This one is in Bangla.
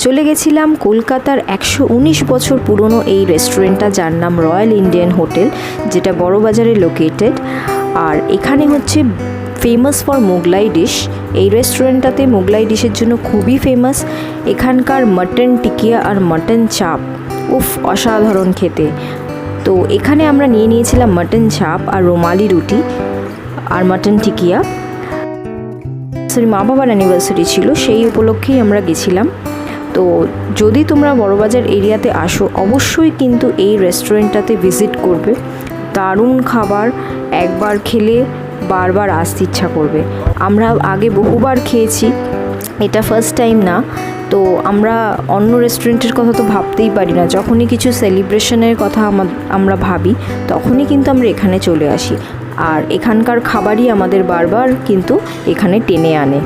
চলে গেছিলাম কলকাতার 119 বছর পুরনো এই রেস্টুরেন্টটা, যার নাম রয়্যাল ইন্ডিয়ান হোটেল, যেটা বড়বাজারে লোকেটেড। আর এখানে হচ্ছে ফেমাস ফর মোগলাই ডিশ। এই রেস্টুরেন্টটাতে মোগলাই ডিশের জন্য খুবই ফেমাস। এখানকার মাটন টিকিয়া আর মাটন চাপ উফ অসাধারণ খেতে। তো এখানে আমরা নিয়েছিলাম মাটন চাপ আর রুমালি রুটি আর মাটন টিকিয়া। মা বাবার অ্যানিভার্সারি ছিল, সেই উপলক্ষেই আমরা গেছিলাম। তো যদি তোমরা বড়বাজার এরিয়াতে আসো অবশ্যই কিন্তু এই রেস্টুরেন্টটাতে ভিজিট করবে। দারুণ খাবার, একবার খেলে বারবার আসতে ইচ্ছা করবে। আমরা আগে বহুবার খেয়েছি, এটা ফার্স্ট টাইম না। তো আমরা অন্য রেস্টুরেন্টের কথা তো ভাবতেই পারি না। যখনই কিছু সেলিব্রেশনের কথা আমরা ভাবি তখনই কিন্তু আমরা এখানে চলে আসি। আর এখানকার খাবারই আমাদের বারবার কিন্তু এখানে টেনে আনে।